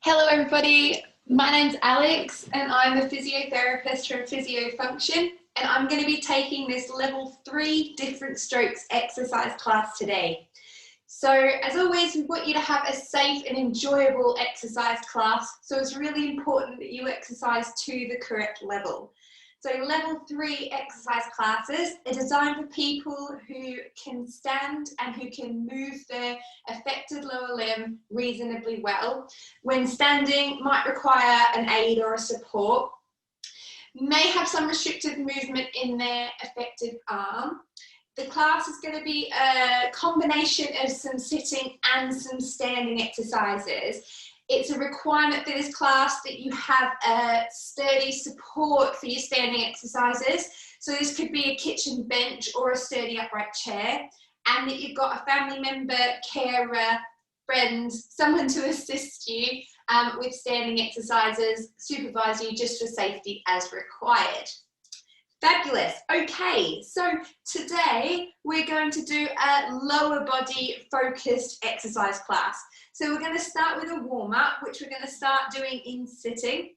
Hello everybody, my name's Alex and I'm a physiotherapist from Physio Function, and I'm going to be taking this level 3 different strokes exercise class today. So as always, we want you to have a safe and enjoyable exercise class, so it's really important that you exercise to the correct level. So level 3 exercise classes are designed for people who can stand and who can move their affected lower limb reasonably well. When standing, might require an aid or a support, may have some restricted movement in their affected arm. The class is going to be a combination of some sitting and some standing exercises. It's a requirement for this class that you have a sturdy support for your standing exercises. So this could be a kitchen bench or a sturdy upright chair, and that you've got a family member, carer, friend, someone to assist you with standing exercises, supervise you just for safety as required. Fabulous. Okay, so today we're going to do a lower body focused exercise class. So we're going to start with a warm-up, which we're going to start doing in sitting,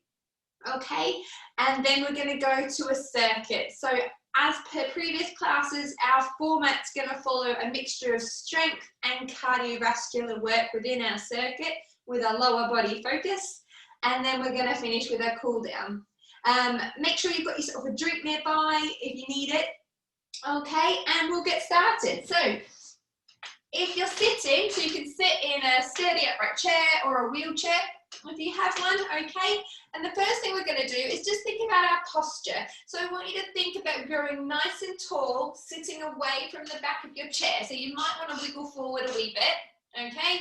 okay? And then we're going to go to a circuit. So as per previous classes, our format's going to follow a mixture of strength and cardiovascular work within our circuit with a lower body focus. And then we're going to finish with a cool down. Make sure you've got yourself a drink nearby if you need it. Okay, and we'll get started. So if you're sitting, so you can sit in a sturdy upright chair or a wheelchair if you have one, okay? And the first thing we're going to do is just think about our posture. So I want you to think about growing nice and tall, sitting away from the back of your chair. So you might want to wiggle forward a wee bit, okay?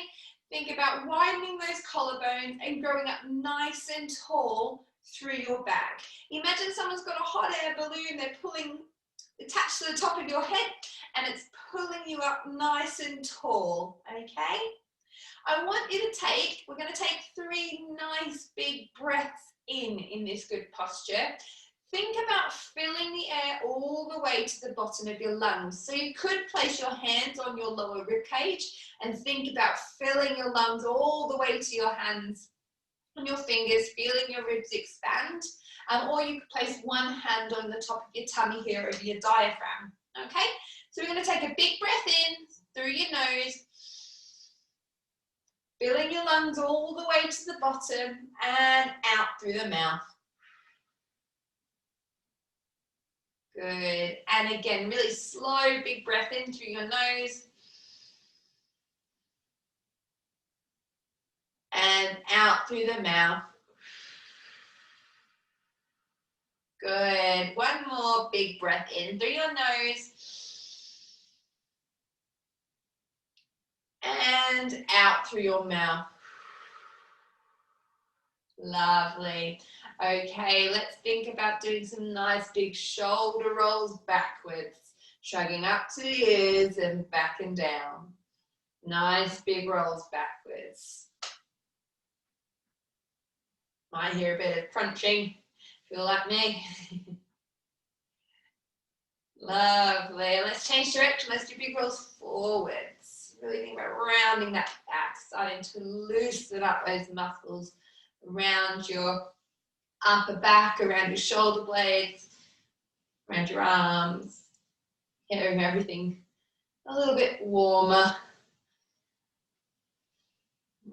Think about widening those collarbones and growing up nice and tall through your back. Imagine someone's got a hot air balloon, they're pulling attached to the top of your head, and it's pulling you up nice and tall, okay? I want you to we're going to take 3 nice big breaths in this good posture. Think about filling the air all the way to the bottom of your lungs. So you could place your hands on your lower rib cage and think about filling your lungs all the way to your hands and your fingers, feeling your ribs expand. Or you could place one hand on the top of your tummy here over your diaphragm. Okay, so we're going to take a big breath in through your nose, filling your lungs all the way to the bottom and out through the mouth. Good. And again, really slow, big breath in through your nose and out through the mouth. Good. One more big breath in through your nose and out through your mouth. Lovely. Okay, let's think about doing some nice big shoulder rolls backwards, shrugging up to the ears and back and down. Nice big rolls backwards. Might hear a bit of crunching. Feel like me? Lovely. Let's change direction. Let's do big rolls forwards. Really think about rounding that back, starting to loosen up those muscles around your upper back, around your shoulder blades, around your arms, getting everything a little bit warmer.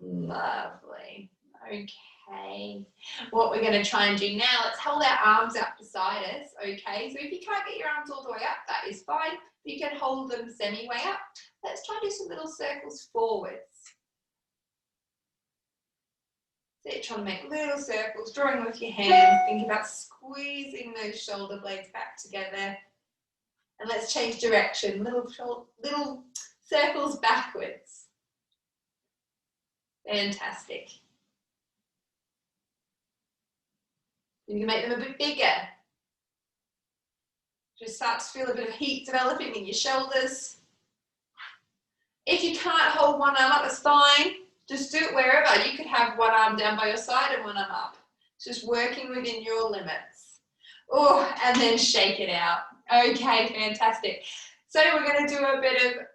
Lovely. Okay. What we're going to try and do now, let's hold our arms up beside us, okay? So if you can't get your arms all the way up, that is fine. You can hold them semi-way up. Let's try and do some little circles forwards. So you're trying to make little circles, drawing with your hands, think about squeezing those shoulder blades back together. And let's change direction, little circles backwards. Fantastic. You can make them a bit bigger. Just start to feel a bit of heat developing in your shoulders. If you can't hold one arm up, that's fine. Just do it wherever. You could have one arm down by your side and one arm up. It's just working within your limits. Oh, and then shake it out. Okay, fantastic. So we're going to do a bit of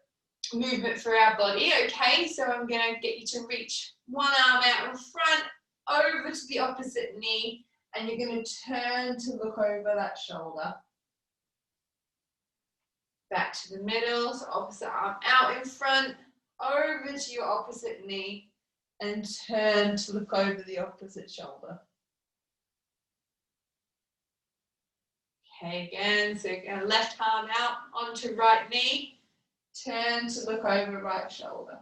movement for our body, okay? So I'm going to get you to reach one arm out in front the opposite knee, and you're going to turn to look over that shoulder. Back to the middle, so opposite arm out in front, over to your opposite knee, and turn to look over the opposite shoulder. Okay, again, so again, left arm out onto right knee, turn to look over right shoulder.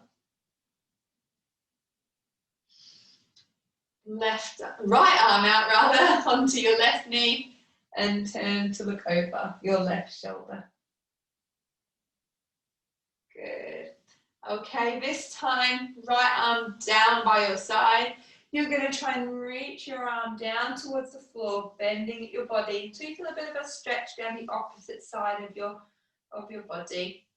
Right arm out rather, onto your left knee, and turn to look over your left shoulder. Good. Okay, this time, right arm down by your side. You're going to try and reach your arm down towards the floor, bending your body until you feel a bit of a stretch down the opposite side of your body.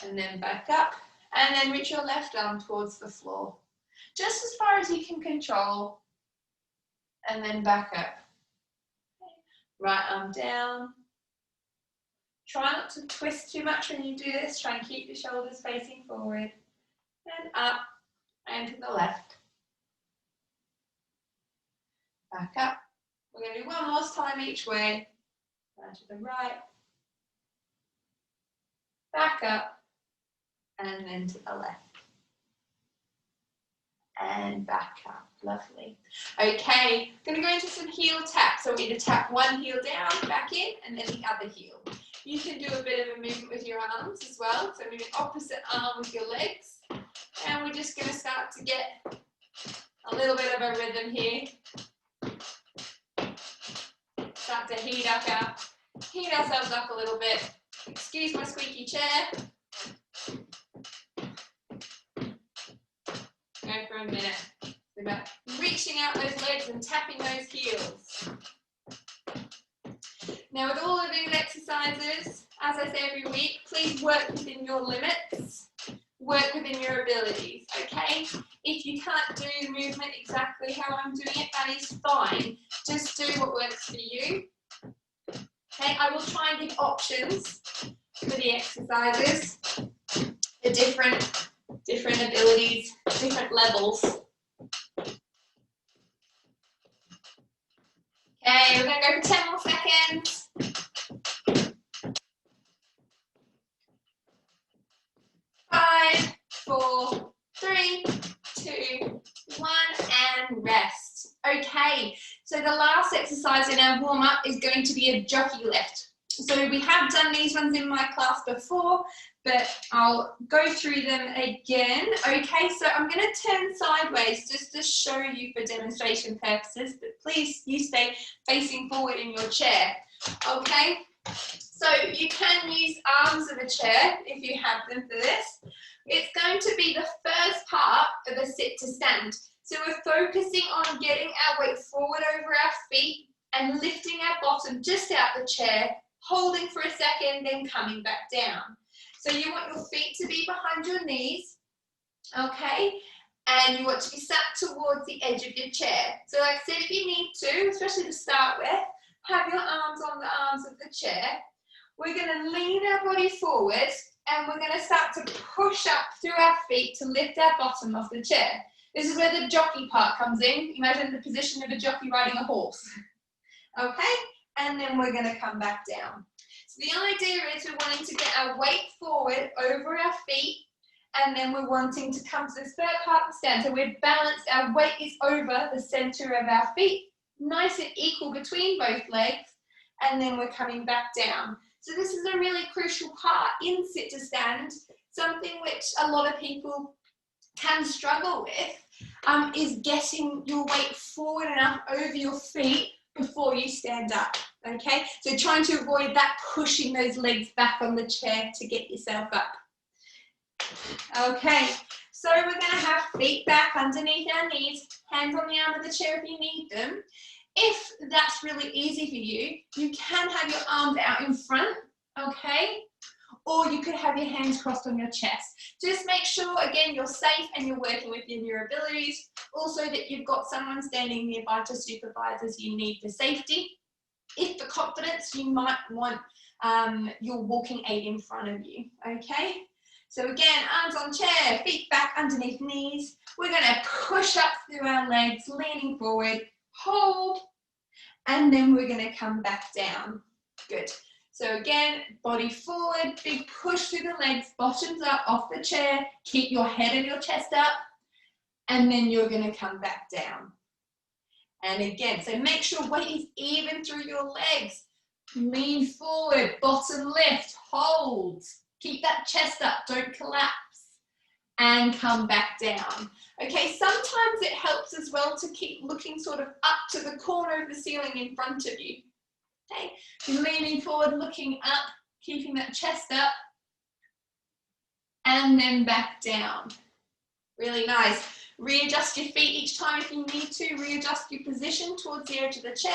And then back up, and then reach your left arm towards the floor. Just as far as you can control, and then back up. Right arm down. Try not to twist too much when you do this. Try and keep your shoulders facing forward. And up, and to the left. Back up. We're going to do one more time each way. Down to the right. Back up, and then to the left. And back up. Lovely. Okay, I'm going to go into some heel taps. So we're going to tap one heel down, back in, and then the other heel. You can do a bit of a movement with your arms as well. So moving opposite arm with your legs. And we're just going to start to get a little bit of a rhythm here. Start to heat ourselves up a little bit. Excuse my squeaky chair. Go for a minute. So about reaching out those legs and tapping those heels. Now with all of these exercises, as I say every week, please work within your limits, work within your abilities, okay? If you can't do the movement exactly how I'm doing it, that is fine. Just do what works for you. Okay, I will try and give options for the exercises, for different abilities, different levels. Okay, we're going to go for 10 more seconds. 5, 4, 3, 2, 1, and rest. Okay, so the last exercise in our warm-up is going to be a jockey lift. So we have done these ones in my class before, but I'll go through them again. Okay, so I'm going to turn sideways just to show you for demonstration purposes, but please you stay facing forward in your chair. Okay, so you can use arms of a chair if you have them for this. It's going to be the first part of a sit to stand. So we're focusing on getting our weight forward over our feet and lifting our bottom just out the chair, holding for a second, then coming back down. So you want your feet to be behind your knees, okay? And you want to be sat towards the edge of your chair. So like I said, if you need to, especially to start with, have your arms on the arms of the chair. We're going to lean our body forward and we're going to start to push up through our feet to lift our bottom off the chair. This is where the jockey part comes in. Imagine the position of a jockey riding a horse. Okay, and then we're going to come back down. So the idea is we're wanting to get our weight forward over our feet, and then we're wanting to come to this third part of the stand. So we're balanced, our weight is over the center of our feet, nice and equal between both legs, and then we're coming back down. So this is a really crucial part in sit to stand, something which a lot of people can struggle with, is getting your weight forward enough over your feet before you stand up, okay? So trying to avoid that pushing those legs back on the chair to get yourself up. Okay, so we're going to have feet back underneath our knees, hands on the arm of the chair if you need them. If that's really easy for you, you can have your arms out in front, okay? Or you could have your hands crossed on your chest. Just make sure, again, you're safe and you're working within your abilities. Also that you've got someone standing nearby to supervise as you need for safety. If for confidence, you might want your walking aid in front of you, okay? So again, arms on chair, feet back underneath knees. We're going to push up through our legs, leaning forward, hold, and then we're going to come back down. Good. So again, body forward, big push through the legs, bottoms up off the chair. Keep your head and your chest up, and then you're going to come back down. And again, so make sure weight is even through your legs. Lean forward, bottom lift, hold. Keep that chest up, don't collapse. And come back down. Okay, sometimes it helps as well to keep looking sort of up to the corner of the ceiling in front of you. Okay, you're leaning forward, looking up, keeping that chest up. And then back down. Really nice. Readjust your feet each time if you need to. Readjust your position towards the edge of the chair.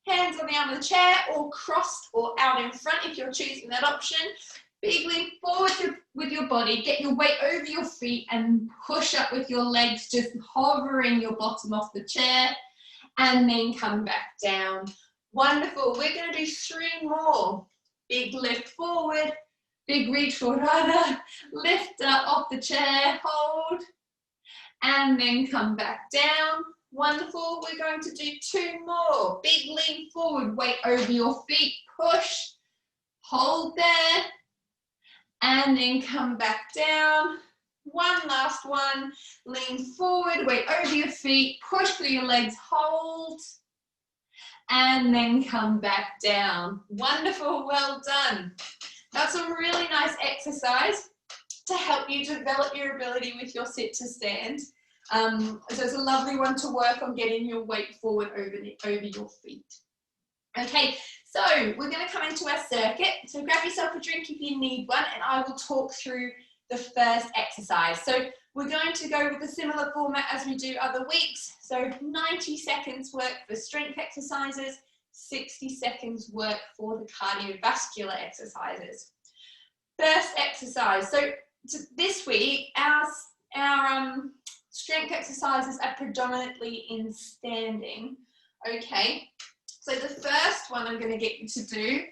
Hands on the arm of the chair or crossed or out in front if you're choosing that option. Big lean forward with your body. Get your weight over your feet and push up with your legs, just hovering your bottom off the chair. And then come back down. Wonderful. We're going to do 3 more. Big lift forward. Big reach forward rather. Lift up off the chair. Hold. And then come back down. Wonderful. We're going to do 2 more. Big lean forward, weight over your feet, push, hold there, and then come back down. One last one. Lean forward, weight over your feet, push through your legs, hold, and then come back down. Wonderful. Well done. That's a really nice exercise to help you develop your ability with your sit to stand. So it's a lovely one to work on getting your weight forward over your feet. Okay, so we're going to come into our circuit. So grab yourself a drink if you need one, and I will talk through the first exercise. So we're going to go with a similar format as we do other weeks. So 90 seconds work for strength exercises, 60 seconds work for the cardiovascular exercises. First exercise. So this week, our strength exercises are predominantly in standing. Okay, so the first one I'm going to get you to do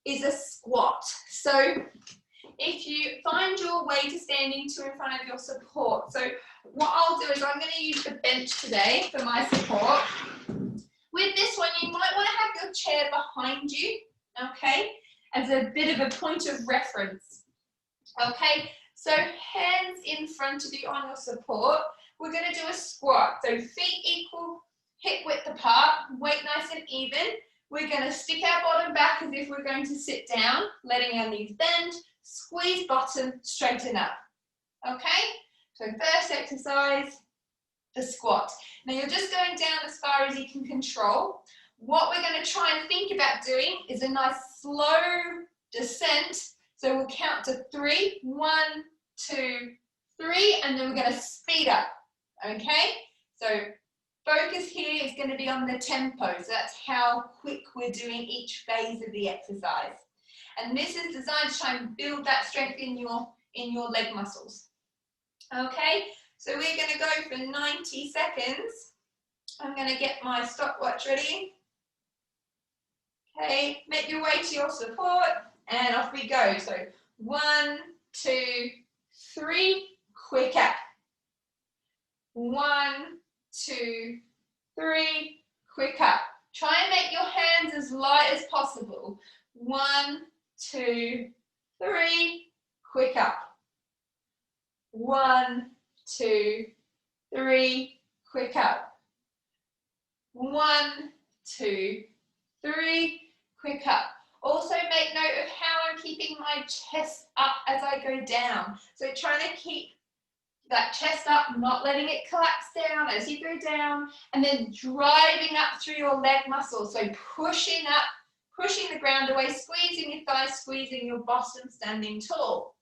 is a squat. So if you find your way to standing to in front of your support, so what I'll do is I'm going to use the bench today for my support. With this one, you might want to have your chair behind you, okay, as a bit of a point of reference. Okay, so hands in front of you on your support. We're going to do a squat. So feet equal, hip width apart, weight nice and even. We're going to stick our bottom back as if we're going to sit down, letting our knees bend, squeeze bottom, straighten up. Okay, so first exercise, the squat. Now you're just going down as far as you can control. What we're going to try and think about doing is a nice slow descent. So we'll count to 3, 1, 2, 3, and then we're going to speed up. Okay, so focus here is going to be on the tempo. So that's how quick we're doing each phase of the exercise. And this is designed to try and build that strength in your leg muscles. Okay, so we're going to go for 90 seconds. I'm going to get my stopwatch ready. Okay, make your way to your support and off we go. So 1, 2, 3, quick up. 1, 2, 3, quick up. Try and make your hands as light as possible. 1, 2, 3, quick up. 1, 2, 3, quick up. 1, 2, 3, quick up. Also make note of how I'm keeping my chest up as I go down. So trying to keep that chest up, not letting it collapse down as you go down, and then driving up through your leg muscles. So pushing up, pushing the ground away, squeezing your thighs, squeezing your bottom, standing tall.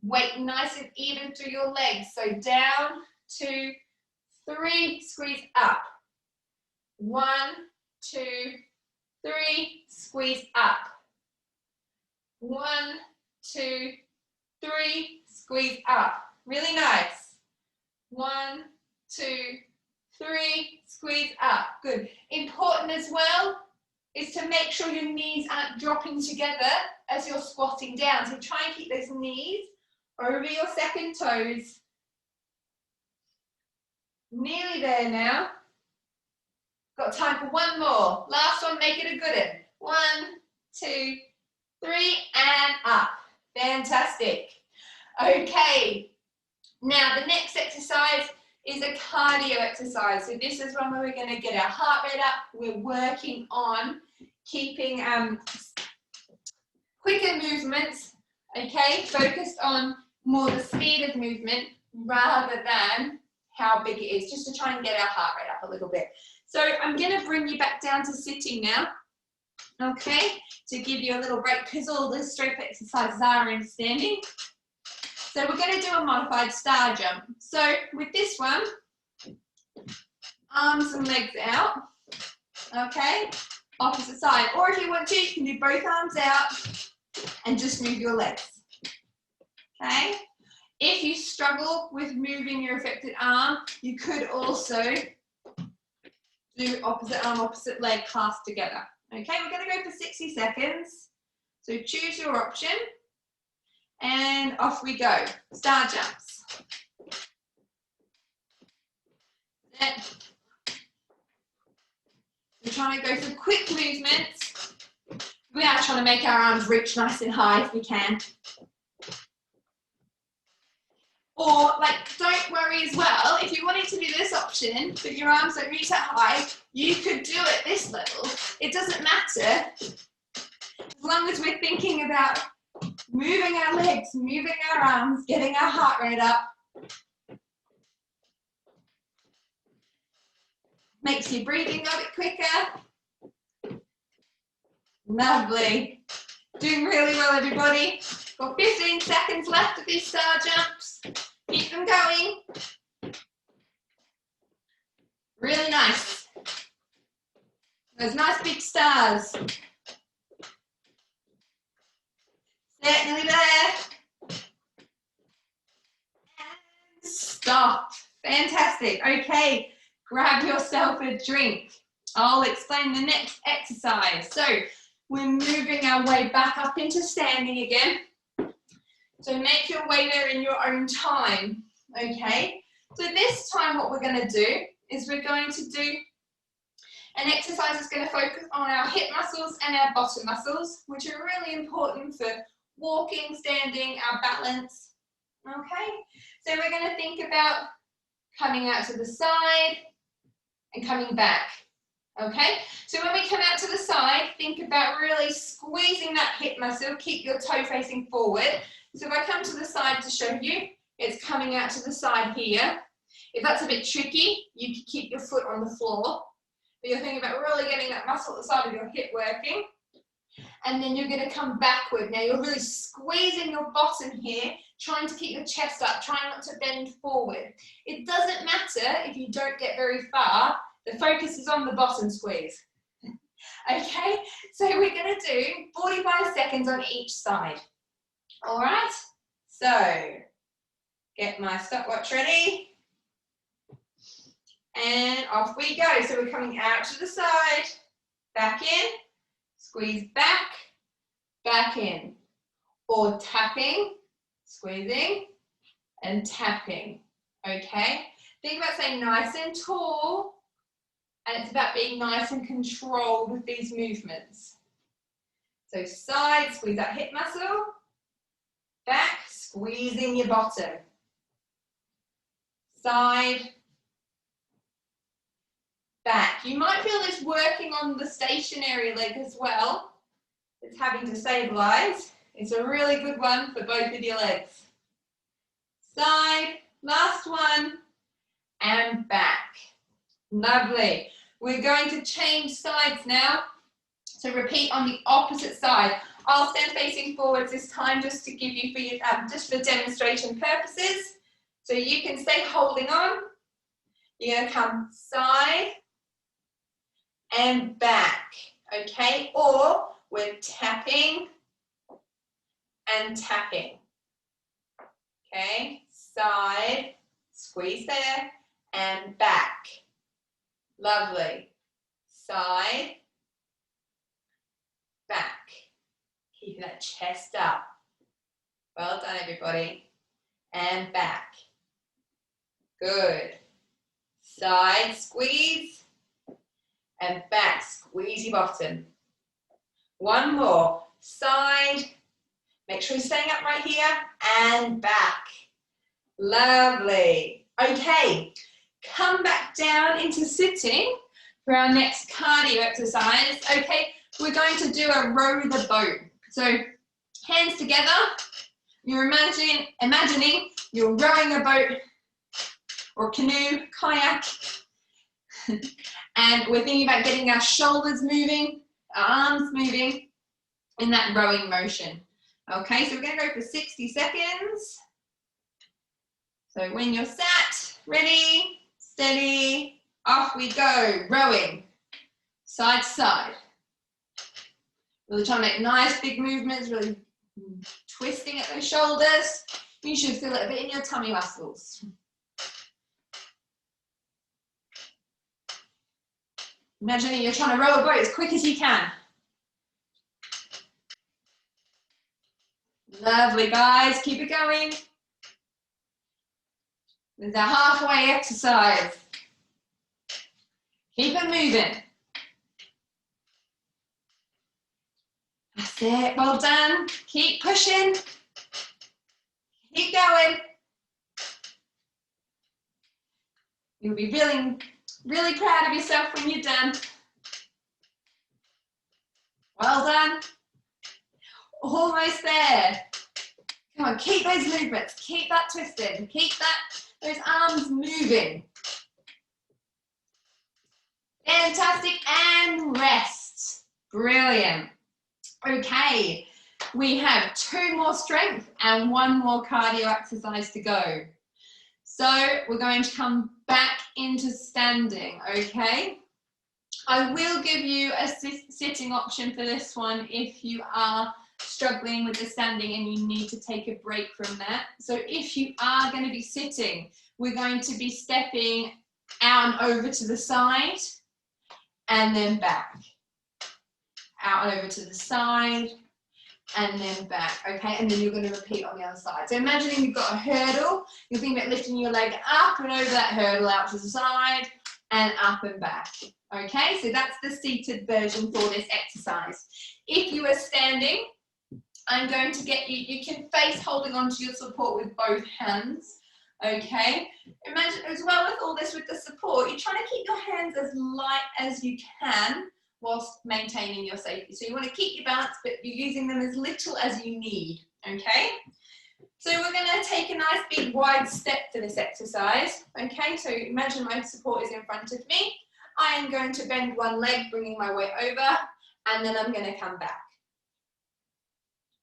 Weight nice and even through your legs. So down, 2, 3, squeeze up. 1, 2, 3, squeeze up. 1, 2, 3, squeeze up. Really nice. 1, 2, 3, squeeze up. Good. Important as well is to make sure your knees aren't dropping together as you're squatting down. So try and keep those knees over your second toes. Nearly there now. Got time for one more. Last one, make it a good one. 1, 2, 3, and up. Fantastic. Okay, now the next exercise is a cardio exercise. So this is one where we're going to get our heart rate up. We're working on keeping quicker movements, okay, focused on more the speed of movement rather than how big it is, just to try and get our heart rate up a little bit. So I'm going to bring you back down to sitting now, okay, to give you a little break because all the strength exercises are in standing. So we're going to do a modified star jump. So with this one, arms and legs out, okay, opposite side. Or if you want to, you can do both arms out and just move your legs, okay. If you struggle with moving your affected arm, you could also do opposite arm, opposite leg clasped together. Okay, we're going to go for 60 seconds. So choose your option and off we go. Star jumps. We're trying to go for quick movements. We are trying to make our arms reach nice and high if we can. Or, like, don't worry as well, if you wanted to do this option, but your arms don't reach that high, you could do it this level. It doesn't matter, as long as we're thinking about moving our legs, moving our arms, getting our heart rate up. Makes your breathing a bit quicker. Lovely. Doing really well, everybody. Got 15 seconds left of these star jumps. Keep them going. Really nice. Those nice big stars. Nearly there. And stop. Fantastic. Okay, grab yourself a drink. I'll explain the next exercise. So we're moving our way back up into standing again. So make your way there in your own time, okay? So this time what we're going to do is we're going to do an exercise that's going to focus on our hip muscles and our bottom muscles, which are really important for walking, standing, our balance, okay? So we're going to think about coming out to the side and coming back, okay? So when we come out to the side, think about really squeezing that hip muscle, keep your toe facing forward. So if I come to the side to show you, it's coming out to the side here. If that's a bit tricky, you can keep your foot on the floor. But you're thinking about really getting that muscle at the side of your hip working. And then you're going to come backward. Now you're really squeezing your bottom here, trying to keep your chest up, trying not to bend forward. It doesn't matter if you don't get very far. The focus is on the bottom squeeze. Okay, so we're going to do 45 seconds on each side. All right, so get my stopwatch ready. And off we go. So we're coming out to the side, back in, squeeze back, back in. Or tapping, squeezing, and tapping. Okay? Think about staying nice and tall, and it's about being nice and controlled with these movements. So side, squeeze that hip muscle. Back, squeezing your bottom. Side, back. You might feel this working on the stationary leg as well. It's having to stabilize. It's a really good one for both of your legs. Side, last one, and back. Lovely. We're going to change sides now. So repeat on the opposite side. I'll stand facing forwards this time just to give you just for demonstration purposes. So you can stay holding on. You're going to come side and back, okay? Or we're tapping and tapping, okay? Side, squeeze there, and back. Lovely. Side, back. Keeping that chest up. Well done, everybody. and back. Good. Side squeeze and back, squeeze your bottom. One more, side, make sure you're staying up right here, and back. Lovely. Okay, come back down into sitting for our next cardio exercise. Okay, we're going to do a row the boat. So hands together, you're imagining you're rowing a boat or canoe, kayak, and we're thinking about getting our shoulders moving, our arms moving in that rowing motion. Okay, so we're going to go for 60 seconds. So when you're sat, ready, steady, off we go, rowing, side to side. Really trying to make nice big movements, really twisting at those shoulders. You should feel it a bit in your tummy muscles. Imagining you're trying to row a boat as quick as you can. Lovely, guys, keep it going. This is our halfway exercise. Keep it moving. That's it, well done. Keep pushing. Keep going. You'll be really proud of yourself when you're done. Well done. Almost there. Come on, keep those movements. Keep that twisting. Keep those arms moving. Fantastic, and rest. Brilliant. Okay, we have 2 more strength and 1 more cardio exercise to go. So we're going to come back into standing, okay? I will give you a sitting option for this one if you are struggling with the standing and you need to take a break from that. So if you are going to be sitting, we're going to be stepping out and over to the side and then back. Out over to the side and then back, okay? And then you're going to repeat on the other side. So imagining you've got a hurdle, you're thinking about lifting your leg up and over that hurdle, out to the side and up and back. Okay, so that's the seated version for this exercise. If you are standing, I'm going to get you, you can face holding onto your support with both hands. Okay, imagine as well with all this, with the support, you're trying to keep your hands as light as you can whilst maintaining your safety. So you want to keep your balance, but you're using them as little as you need, okay? So we're going to take a nice big wide step for this exercise, okay? So imagine my support is in front of me. I am going to bend one leg, bringing my weight over, and then I'm going to come back.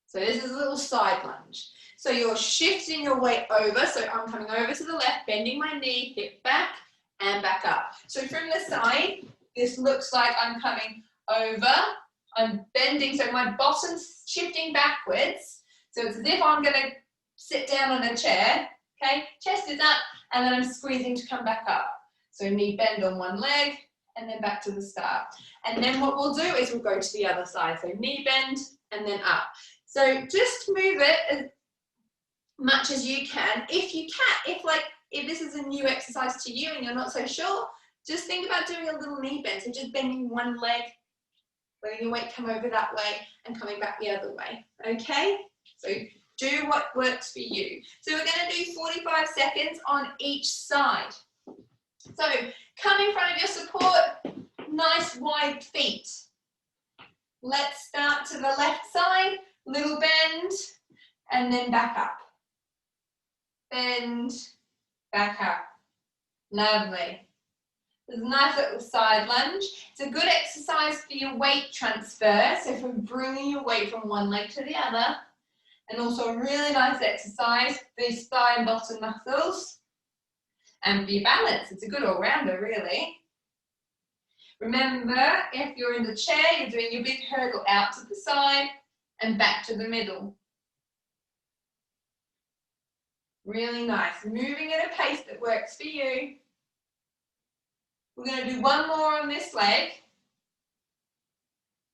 So this is a little side lunge. So you're shifting your weight over, so I'm coming over to the left, bending my knee, hip back, and back up. So from the side, this looks like I'm coming over, I'm bending, so my bottom's shifting backwards. So it's as if I'm going to sit down on a chair, okay? Chest is up, and then I'm squeezing to come back up. So knee bend on one leg, and then back to the start. And then what we'll do is we'll go to the other side. So knee bend, and then up. So just move it as much as you can. If you can, if this is a new exercise to you and you're not so sure, just think about doing a little knee bend. So just bending one leg, letting your weight come over that way and coming back the other way, okay? So do what works for you. So we're going to do 45 seconds on each side. So come in front of your support, nice wide feet. Let's start to the left side, little bend, and then back up. Bend, back up. Lovely. There's a nice little side lunge. It's a good exercise for your weight transfer, so for bringing your weight from one leg to the other. And also a really nice exercise for these thigh and bottom muscles. And for your balance, it's a good all-rounder, really. Remember, if you're in the chair, you're doing your big hurdle out to the side and back to the middle. Really nice. Moving at a pace that works for you. We're going to do one more on this leg.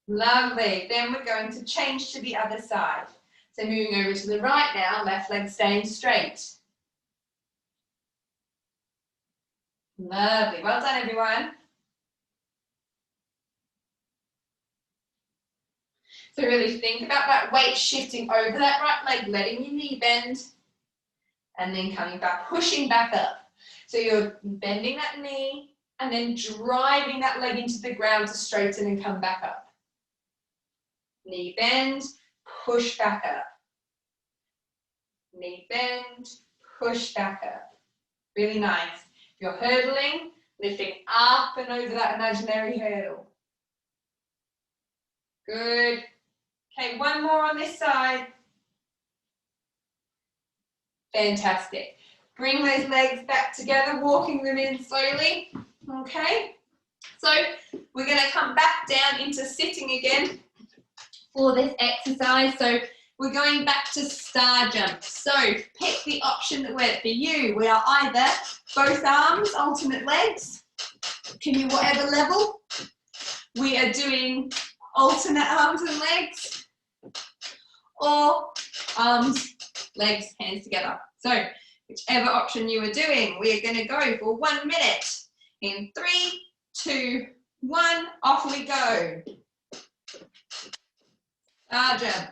Lovely. Then we're going to change to the other side. So moving over to the right now, left leg staying straight. Lovely. Well done, everyone. So really think about that weight shifting over that right leg, letting your knee bend, and then coming back, pushing back up. So you're bending that knee and then driving that leg into the ground to straighten and come back up. Knee bend, push back up. Knee bend, push back up. Really nice. If you're hurdling, lifting up and over that imaginary hurdle. Good. Okay, one more on this side. Fantastic. Bring those legs back together, walking them in slowly. Okay. So we're going to come back down into sitting again for this exercise. So we're going back to star jump. So pick the option that works for you. We are either both arms, alternate legs. Can you whatever level? We are doing alternate arms and legs, or arms, legs, hands together. So whichever option you are doing, we are going to go for 1 minute. In 3, 2, 1, off we go. Star jump.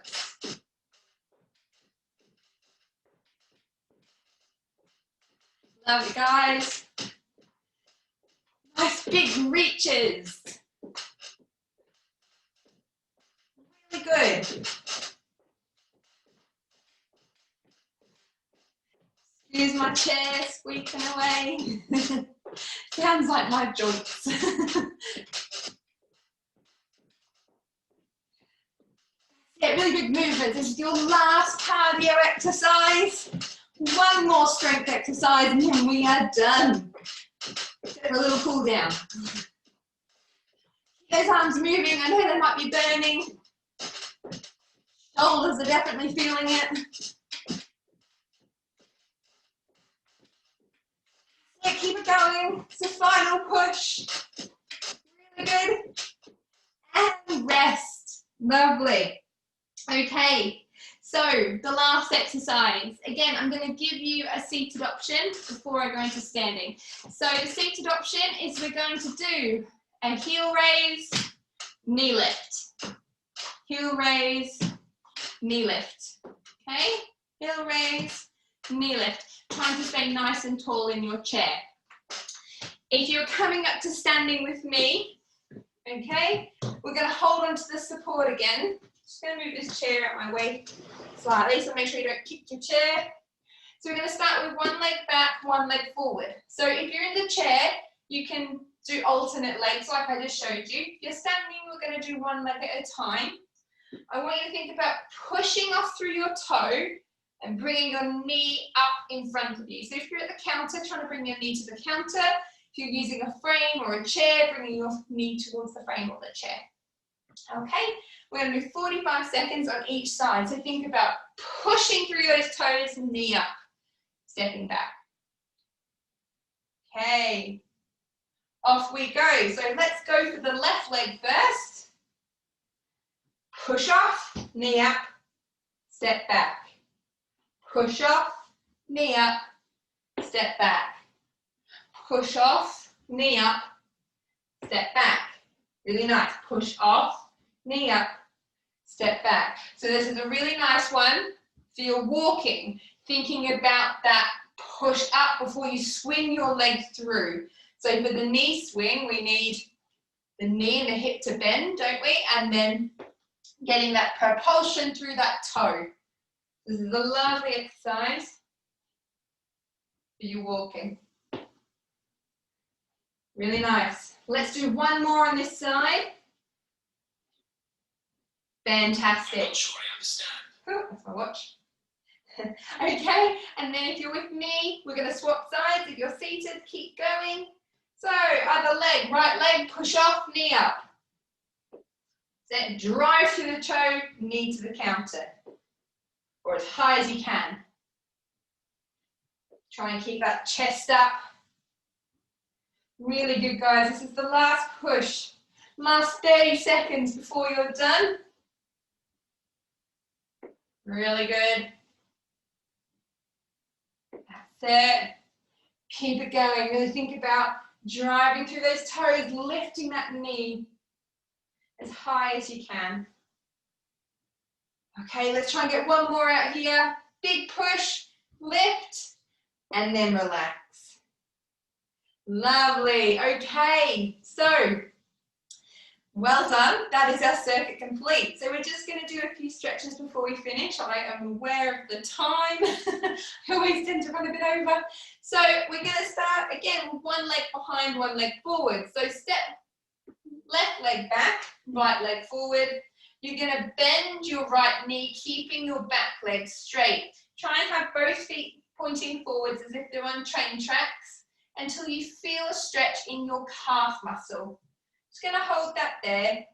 Love it, guys. Nice big reaches. Really good. Excuse my chair squeaking away. Sounds like my joints. Yeah, really good movement. This is your last cardio exercise. One more strength exercise and then we are done. For a little cool down. Those arms moving, I know they might be burning. Shoulders are definitely feeling it. Yeah, keep it going. It's the final push. Really good. And rest. Lovely. Okay, so the last exercise. Again, I'm going to give you a seated option before I go into standing. So the seated option is we're going to do a heel raise, knee lift. Heel raise, knee lift. Okay, heel raise, knee lift. Trying to stay nice and tall in your chair. If you're coming up to standing with me, okay, we're going to hold on to the support again. Just going to move this chair out my way slightly, so make sure you don't kick your chair. So we're going to start with one leg back, one leg forward. So if you're in the chair, you can do alternate legs like I just showed you. If you're standing, we're going to do one leg at a time. I want you to think about pushing off through your toe and bringing your knee up in front of you. So if you're at the counter, trying to bring your knee to the counter. If you're using a frame or a chair, bringing your knee towards the frame or the chair. Okay, we're going to do 45 seconds on each side. So think about pushing through those toes, knee up, stepping back. Okay, off we go. So let's go for the left leg first. Push off, knee up, step back. Push off, knee up, step back. Push off, knee up, step back. Really nice. Push off, knee up, step back. So this is a really nice one for your walking, thinking about that push up before you swing your leg through. So for the knee swing, we need the knee and the hip to bend, don't we? And then getting that propulsion through that toe. This is a lovely exercise for you walking. Really nice. Let's do one more on this side. Fantastic. I'm not sure I understand. Oh, that's my watch. Okay, and then if you're with me, we're going to swap sides. If you're seated, keep going. So, other leg, right leg, push off, knee up. Then drive to the toe, knee to the counter. Or as high as you can. Try and keep that chest up. Really good, guys. This is the last push. Last 30 seconds before you're done. Really good. That's it. Keep it going. Really think about driving through those toes, lifting that knee as high as you can. Okay, let's try and get one more out here. Big push, lift, and then relax. Lovely. Okay, so well done. That is our circuit complete. So we're just going to do a few stretches before we finish. I am aware of the time. I always tend to run a bit over. So we're going to start again with one leg behind, one leg forward. So step left leg back, right leg forward. You're going to bend your right knee, keeping your back leg straight. Try and have both feet pointing forwards as if they're on train tracks until you feel a stretch in your calf muscle. Just going to hold that there.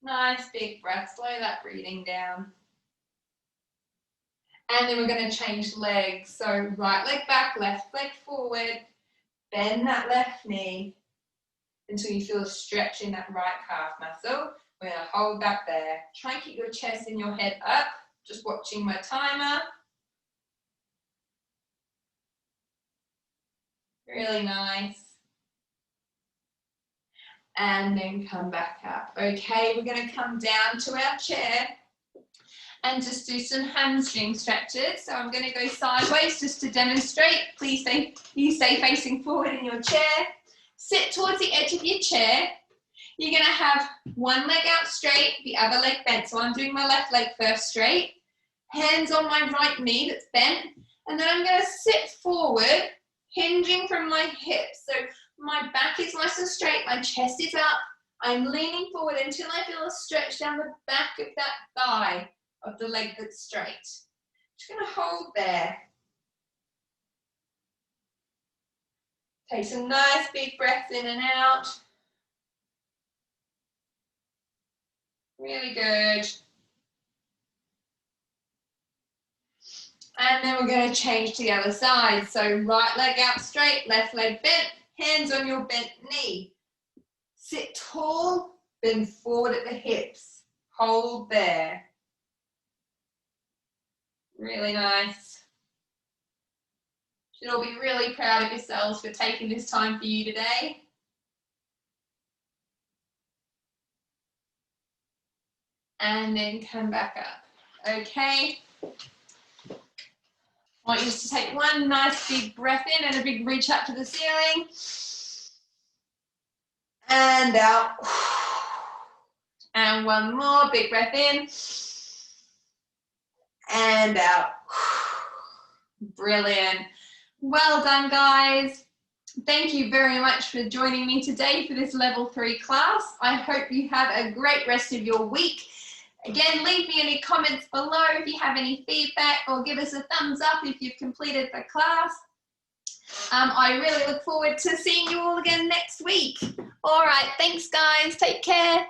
Nice big breath, slow that breathing down. And then we're going to change legs. So right leg back, left leg forward. Bend that left knee until you feel a stretch in that right calf muscle. We're going to hold that there. Try and keep your chest and your head up. Just watching my timer. Really nice. And then come back up. Okay, we're going to come down to our chair and just do some hamstring stretches. So I'm going to go sideways just to demonstrate. Please stay facing forward in your chair. Sit towards the edge of your chair. You're going to have one leg out straight, the other leg bent. So I'm doing my left leg first straight. Hands on my right knee that's bent. And then I'm going to sit forward, hinging from my hips. So my back is nice and straight, my chest is up. I'm leaning forward until I feel a stretch down the back of that thigh of the leg that's straight. Just going to hold there. Take some nice big breaths in and out. Really good. And then we're going to change to the other side. So right leg out straight, left leg bent, hands on your bent knee. Sit tall, bend forward at the hips. Hold there. Really nice. Should all be really proud of yourselves for taking this time for you today. And then come back up. Okay. I want you to take one nice big breath in and a big reach up to the ceiling. And out. And one more big breath in. And out. Brilliant. Well done, guys. Thank you very much for joining me today for this level 3 class. I hope you have a great rest of your week. Again, leave me any comments below if you have any feedback, or give us a thumbs up if you've completed the class. I really look forward to seeing you all again next week. All right, thanks guys, take care.